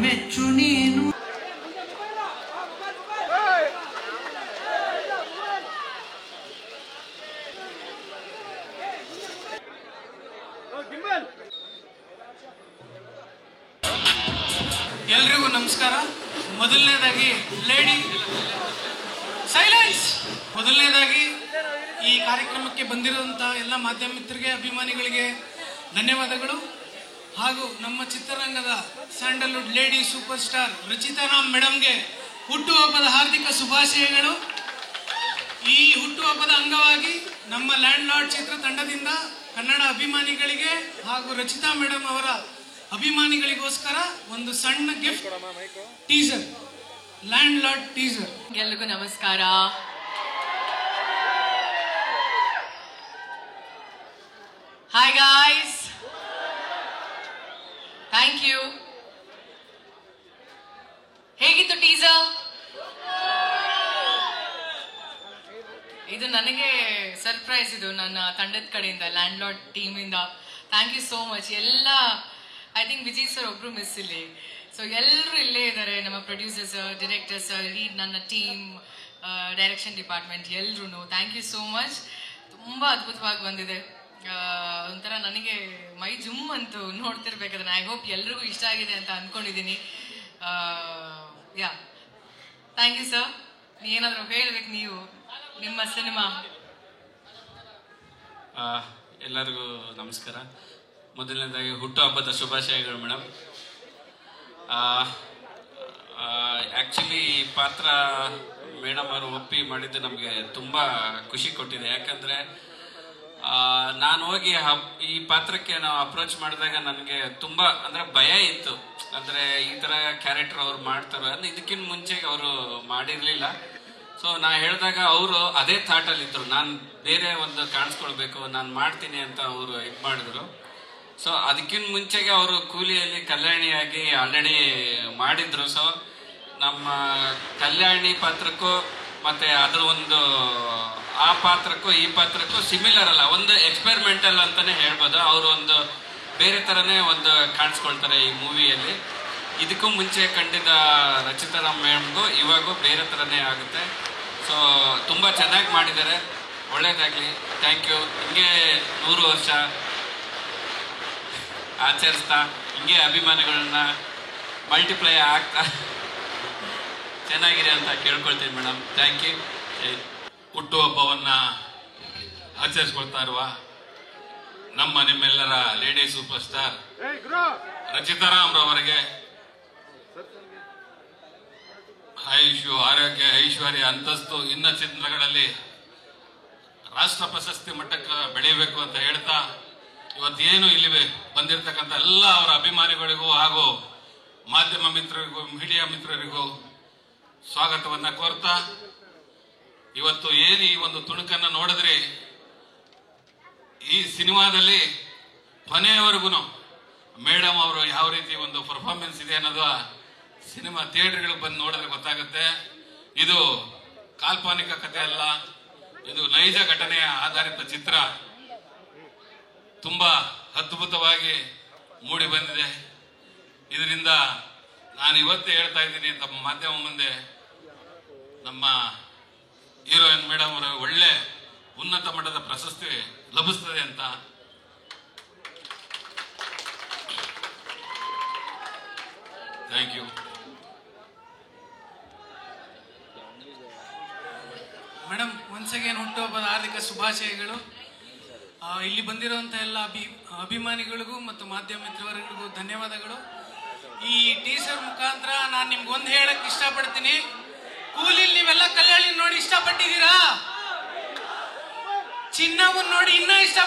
ಮೆಚ್ಚು ನೀನು. ಎಲ್ರಿಗೂ ನಮಸ್ಕಾರ. ಮೊದಲನೇದಾಗಿ ಮೊದಲನೇದಾಗಿ ಈ ಕಾರ್ಯಕ್ರಮಕ್ಕೆ ಬಂದಿರುವಂಥ ಎಲ್ಲ ಮಾಧ್ಯಮ ಮಿತ್ರರಿಗೆ, ಅಭಿಮಾನಿಗಳಿಗೆ ಧನ್ಯವಾದಗಳು. ಹಾಗೂ ನಮ್ಮ ಚಿತ್ರರಂಗದ sandalwood lady super star Rachita Ram ಮೇಡಮ್ಗೆ ಹುಟ್ಟುಹಬ್ಬದ ಹಾರ್ದಿಕ ಶುಭಾಶಯಗಳು. ಈ ಹುಟ್ಟುಹಬ್ಬದ ಅಂಗವಾಗಿ ನಮ್ಮ ಲ್ಯಾಂಡ್ ಲಾರ್ಡ್ ಚಿತ್ರತಂಡದಿಂದ ಕನ್ನಡ ಅಭಿಮಾನಿಗಳಿಗೆ ಹಾಗೂ ರಚಿತಾ ಮೇಡಮ್ ಅವರ ಅಭಿಮಾನಿಗಳಿಗೋಸ್ಕರ ಒಂದು ಸಣ್ಣ gift teaser, land lord teaser. ಎಲ್ರಿಗೂ ನಮಸ್ಕಾರ. Hi guys, thank you. ಹೇಗಿತ್ತು ಟೀಸರ್? ಇದು ನನಗೆ ಸರ್ಪ್ರೈಸ್, ಇದು ನನ್ನ ತಂಡದ ಕಡೆಯಿಂದ, ಲ್ಯಾಂಡ್ ಲಾರ್ಡ್ ಟೀಮಿಂದ. Thank you so much. ಎಲ್ಲ ಐ ಥಿಂಕ್ ವಿಜಯ್ ಸರ್ ಒಬ್ರು ಮಿಸ್ ಇಲ್ಲಿ, ಸೊ ಎಲ್ಲರೂ ಇಲ್ಲೇ ಇದ್ದಾರೆ. ನಮ್ಮ ಪ್ರೊಡ್ಯೂಸರ್ ಸರ್, ಡೈರೆಕ್ಟರ್ ಸರ್, ಇಡೀ ನನ್ನ ಟೀಮ್, ಡೈರೆಕ್ಷನ್ ಡಿಪಾರ್ಟ್ಮೆಂಟ್ ಎಲ್ರೂ ಥ್ಯಾಂಕ್ ಯು ಸೋ ಮಚ್. ತುಂಬ ಅದ್ಭುತವಾಗಿ ಬಂದಿದೆ. ಒಂಥರ ನನಗೆ ಮೈ ಜುಮ್ ಅಂತು ನೋಡ್ತಿರ್ಬೇಕಾದ್ರೆ. ಐ ಹೋಪ್ ಎಲ್ರಿಗೂ ಇಷ್ಟ ಆಗಿದೆ ಅಂತ ಅಂದ್ಕೊಂಡಿದ್ದೀನಿ. ಯಾ, ಥ್ಯಾಂಕ್ ಯು ಸರ್. ಏನಾದರೂ ಹೇಳ್ಬೇಕು ನೀವು, ನಿಮ್ಮ ಸಿನಿಮಾ. ಎಲ್ಲರಿಗೂ ನಮಸ್ಕಾರ. ಮೊದಲನೇದಾಗಿ ಹುಟ್ಟುಹಬ್ಬದ ಶುಭಾಶಯಗಳು ಮೇಡಮ್. ಆ್ಯಕ್ಚುಲಿ ಈ ಪಾತ್ರ ಮೇಡಮ್ ಅವರು ಒಪ್ಪಿ ಮಾಡಿದ್ದು ನಮಗೆ ತುಂಬ ಖುಷಿ ಕೊಟ್ಟಿದೆ. ಯಾಕಂದರೆ ನಾನು ಹೋಗಿ ಈ ಪಾತ್ರಕ್ಕೆ ನಾವು ಅಪ್ರೋಚ್ ಮಾಡಿದಾಗ ನನಗೆ ತುಂಬ ಅಂದರೆ ಭಯ ಇತ್ತು. ಅಂದರೆ ಈ ಥರ ಕ್ಯಾರೆಕ್ಟರ್ ಅವ್ರು ಮಾಡ್ತಾರೆ ಅಂದರೆ ಇದಕ್ಕಿಂತ ಮುಂಚೆಗೆ ಅವರು ಮಾಡಿರಲಿಲ್ಲ. ಸೊ ನಾ ಹೇಳಿದಾಗ ಅವರು ಅದೇ ಥಾಟಲ್ಲಿದ್ದರು, ನಾನು ಬೇರೆ ಒಂದು ಕಾಣಿಸ್ಕೊಳ್ಬೇಕು, ನಾನು ಮಾಡ್ತೀನಿ ಅಂತ ಅವರು ಇದು ಮಾಡಿದ್ರು. ಸೊ ಅದಕ್ಕಿಂತ ಮುಂಚೆಗೆ ಅವರು ಕೂಲಿಯಲ್ಲಿ ಕಲ್ಯಾಣಿಯಾಗಿ ಆಲ್ರೆಡಿ ಮಾಡಿದ್ರು. ಸೊ ನಮ್ಮ ಕಲ್ಯಾಣಿ ಪಾತ್ರಕ್ಕೂ ಮತ್ತು ಅದ್ರ ಒಂದು ಆ ಪಾತ್ರಕ್ಕೂ ಈ ಪಾತ್ರಕ್ಕೂ ಸಿಮಿಲರ್ ಅಲ್ಲ, ಒಂದು ಎಕ್ಸ್ಪೆರಿಮೆಂಟಲ್ ಅಂತಲೇ ಹೇಳ್ಬೋದು. ಅವರು ಒಂದು ಬೇರೆ ಥರನೇ ಒಂದು ಕಾಣಿಸ್ಕೊಳ್ತಾರೆ ಈ ಮೂವಿಯಲ್ಲಿ. ಇದಕ್ಕೂ ಮುಂಚೆ ಕಂಡಿದ್ದ ರಚಿತಾ ರಾಮ್ ಮೇಡಮ್ಗೂ ಇವಾಗೂ ಬೇರೆ ಥರನೇ ಆಗುತ್ತೆ. ಸೊ ತುಂಬ ಚೆನ್ನಾಗಿ ಮಾಡಿದ್ದಾರೆ, ಒಳ್ಳೇದಾಗಲಿ. Thank you. ಹಿಂಗೆ 100 ವರ್ಷ ಆಚರಿಸ್ತಾ ಹಿಂಗೆ ಅಭಿಮಾನಿಗಳನ್ನ ಮಲ್ಟಿಪ್ಲೈ ಆಗ್ತಾ ಚೆನ್ನಾಗಿದೆ ಅಂತ ಕೇಳ್ಕೊಳ್ತೀನಿ ಮೇಡಮ್. Thank you. ಹುಟ್ಟುಹಬ್ಬವನ್ನು ಆಚರಿಸ್ಕೊಳ್ತಾ ಇರುವ ನಿಮ್ಮೆಲ್ಲರ lady super star Rachita Ram ರವರಿಗೆ ಆಯುಷು, ಆರೋಗ್ಯ, ಐಶ್ವರ್ಯ, ಅಂತಸ್ತು, ಇನ್ನ ಚಿತ್ರಗಳಲ್ಲಿ ರಾಷ್ಟ್ರ ಪ್ರಶಸ್ತಿ ಮಟ್ಟಕ್ಕೆ ಬೆಳೆಯಬೇಕು ಅಂತ ಹೇಳ್ತಾ, ಇವತ್ತೇನು ಇಲ್ಲಿ ಬಂದಿರತಕ್ಕಂಥ ಎಲ್ಲ ಅವರ ಅಭಿಮಾನಿಗಳಿಗೂ ಹಾಗೂ ಮಾಧ್ಯಮ ಮಿತ್ರರಿಗೂ, ಮೀಡಿಯಾ ಮಿತ್ರರಿಗೂ ಸ್ವಾಗತವನ್ನ ಕೋರ್ತಾ, ಇವತ್ತು ಏನು ಈ ಒಂದು ತುಣುಕನ್ನು ನೋಡಿದ್ರಿ, ಈ ಸಿನಿಮಾದಲ್ಲಿ ಕೊನೆಯವರೆಗೂ ಮೇಡಮ್ ಅವರು ಯಾವ ರೀತಿ ಒಂದು ಪರ್ಫಾರ್ಮೆನ್ಸ್ ಇದೆ ಅನ್ನೋದು ಸಿನಿಮಾ ಥಿಯೇಟರ್ಗಳಿಗೆ ಬಂದು ನೋಡಿದ್ರೆ ಗೊತ್ತಾಗುತ್ತೆ. ಇದು ಕಾಲ್ಪನಿಕ ಕಥೆ ಅಲ್ಲ, ಇದು ನೈಜ ಘಟನೆಯ ಆಧಾರಿತ ಚಿತ್ರ. ತುಂಬಾ ಅದ್ಭುತವಾಗಿ ಮೂಡಿ ಬಂದಿದೆ. ಇದರಿಂದ ನಾನು ಇವತ್ತೇ ಹೇಳ್ತಾ ಇದ್ದೀನಿ ತಮ್ಮ ಮಾಧ್ಯಮ ಮುಂದೆ, ನಮ್ಮ ಹೀರೋಯಿನ್ ಮೇಡಮ್ ಅವರ ಒಳ್ಳೆ ಉನ್ನತ ಮಟ್ಟದ ಪ್ರಶಸ್ತಿ ಲಭಿಸ್ತದೆ ಅಂತ. Thank you madam. Once again ಹುಟ್ಟುಹಬ್ಬದ ಹಾರ್ದಿಕ ಶುಭಾಶಯಗಳು. ಇಲ್ಲಿ ಬಂದಿರುವಂಥ ಎಲ್ಲ ಅಭಿಮಾನಿಗಳಿಗೂ ಮತ್ತು ಮಾಧ್ಯಮ ಮಿತ್ರವರ್ಗಳಿಗೂ ಧನ್ಯವಾದಗಳು. ಈ ಟೀಸರ್ ಮುಖಾಂತರ ನಾನು ನಿಮ್ಗೊಂದು ಹೇಳಕ್ ಇಷ್ಟಪಡ್ತೀನಿ. ಕೂಲಿಲ್ ನೀವೆಲ್ಲ ಕಲ್ಯಾಣಿ ನೋಡಿ ಇಷ್ಟಪಟ್ಟಿದ್ದೀರಾ? ಚಿನ್ನವನ್ನು ನೋಡಿ ಇನ್ನೂ ಇಷ್ಟ